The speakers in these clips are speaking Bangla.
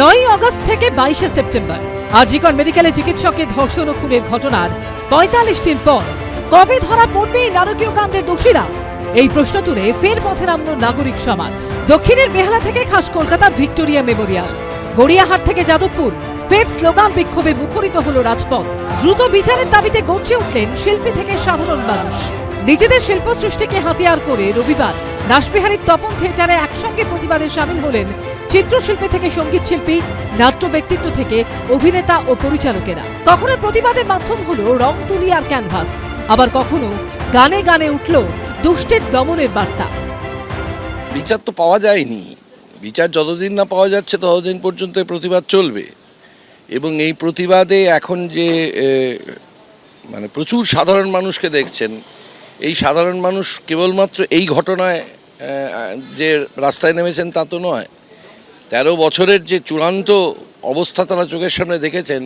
9 আগস্ট থেকে 22 সেপ্টেম্বর আজিকর মেডিকেলে চিকিৎসকের ধর্ষণ ও খুনের ঘটনার ৪৫ দিন পর কবে ধরা পড়বে এই নারকীয় কাণ্ডের দোষীরা? এই প্রশ্ন তুলে ফের পথে নামল নাগরিক সমাজ। দক্ষিণের বেহালা থেকে খাস কলকাতার ভিক্টোরিয়া মেমোরিয়াল, গড়িয়াহাট থেকে যাদবপুর, ফের স্লোগান বিক্ষোভে মুখরিত হল রাজপথ। দ্রুত বিচারের দাবিতে গর্জে উঠলেন শিল্পী থেকে সাধারণ মানুষ। নিজেদের শিল্প সৃষ্টিকে হাতিয়ার করে রবিবার রাসবিহারীর তপন থিয়েটারে একসঙ্গে প্রতিবাদে সামিল হলেন চিত্রশিল্পী থেকে সঙ্গীত শিল্পী, নাট্য ব্যক্তিত্ব থেকে অভিনেতা ও পরিচালকেরা। কখনো প্রতিবাদের মাধ্যম হলো রং তুলি আর ক্যানভাস, আবার কখনো গানে গানে উঠল দুষ্টের দমনের বার্তা। বিচার তো পাওয়া যায়নি, বিচার যতদিন না পাওয়া যাচ্ছে ততদিন পর্যন্ত প্রতিবাদ চলবে। এবং এই প্রতিবাদে এখন যে প্রচুর সাধারণ মানুষকে দেখছেন, এই সাধারণ মানুষ কেবলমাত্র এই ঘটনায় যে রাস্তায় নেমেছেন তা তো নয়, ১৩ বছরের যে চূড়ান্ত অবস্থা তারা চোখের সামনে দেখেছেন,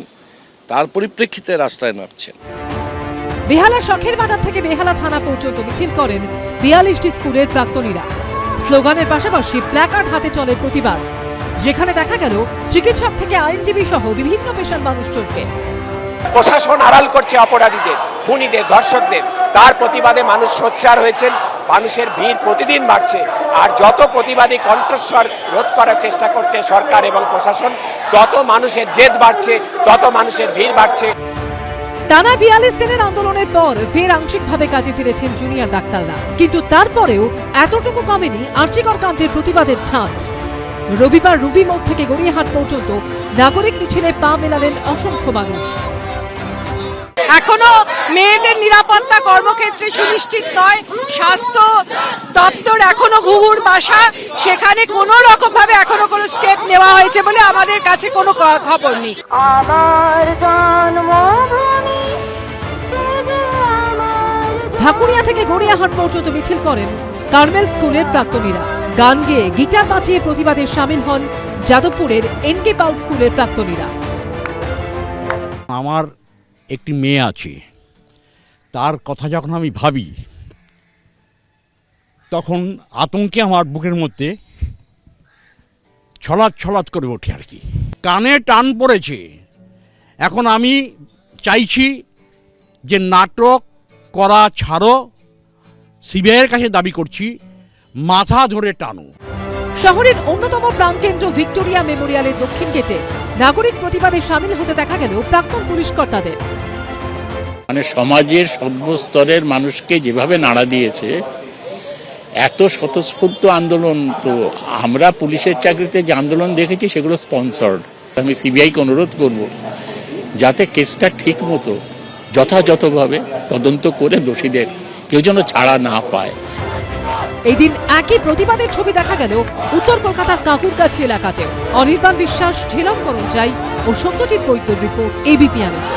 তার পরিপ্রেক্ষিতে রাস্তায় নামছেন। বেহালা শখের বাজার থেকে বেহালা থানা পর্যন্ত মিছিল করেন ৪২টি স্কুলের প্রাক্তনীরা। স্লোগানের পাশাপাশি প্ল্যাকার্ড হাতে চলে প্রতিবাদ, যেখানে দেখা গেল চিকিৎসক থেকে আইনজীবী সহ বিভিন্ন পেশার মানুষজনকে। প্রশাসন আড়াল করছে অপরাধীদের, খুনিদের, ধর্ষকদের। তার প্রতিবাদে মানুষ সোচ্চার হয়েছেন, মানুষের ভিড় প্রতিদিন বাড়ছে। আর যত প্রতিবাদী কণ্ঠস্বর রোধ করার চেষ্টা করছে সরকার এবং প্রশাসন, তত মানুষের জেদ বাড়ছে, তত মানুষের ভিড় বাড়ছে। টানা ৪২ দিনের আন্দোলনের পর ফের আংশিকভাবে কাজে ফিরেছেন জুনিয়র ডাক্তাররা, কিন্তু তারপরেও এতটুকু কমেনি আর্চিকর কাণ্ডের প্রতিবাদের ছাঁচ। রবিবার রুবি মোড় থেকে গড়িয়াহাট পর্যন্ত নাগরিক মিছিলে পা মেলালেন অসংখ্য মানুষ। এখনো মেয়েদের নিরাপত্তা কর্মক্ষেত্রে সুনিশ্চিত নয়, স্বাস্থ্য দপ্তর এখনো ঘুঘুর বাসা, সেখানে কোনো রকম ভাবে এখনো কোনো স্টেপ নেওয়া হয়েছে বলে আমাদের কাছে কোনো খবর নেই। ঢাকুরিয়া থেকে গড়িয়াহাট পর্যন্ত মিছিল করেন কার্মেল স্কুলের প্রাক্তনীরা। গান গেয়ে গিটার বাজিয়ে প্রতিবাদে সামিল হন যাদবপুরের এনকে পাল স্কুলের প্রাক্তনীরা। আমার একটি মেয়ে আছে, তার কথা যখন আমি ভাবি তখন আতঙ্কে আমার বুকের মধ্যে ছলাৎ ছলাৎ করে ওঠে আর কি, কানে টান পড়েছে। এখন আমি চাইছি যে নাটক করা ছাড়ো, সিবিআইয়ের কাছে দাবি করছি মাথা ধরে টানো। শহরের অন্যতম প্রাণকেন্দ্র ভিক্টোরিয়া মেমোরিয়ালের দক্ষিণ গেটে নাগরিক প্রতিবাদে সামিল হতে দেখা গেল প্রাক্তন পুলিশ কর্তাদের। সমাজের সর্বস্তরের মানুষকে যেভাবে নাড়া দিয়েছে, এত স্বতঃস্ফূর্ত আন্দোলন, তো আমরা পুলিশের চাকরিতে যে আন্দোলন দেখেছি সেগুলো স্পন্সর্ড। আমি সিবিআইকে অনুরোধ করব যাতে কেসটা ঠিক মতো যথাযথভাবে তদন্ত করে দোষীদের কেউ যেন ছাড়া না পায়। এই দিন একই প্রতিবাদের ছবি দেখা গেল উত্তর কলকাতার কাকুরগাছি এলাকাতেও। অনির্বাণ বিশ্বাস, ঝিলম করঞ্জাই ও সত্যজিৎ বৈদ্যর রিপোর্ট, এবিপি আনন্দ।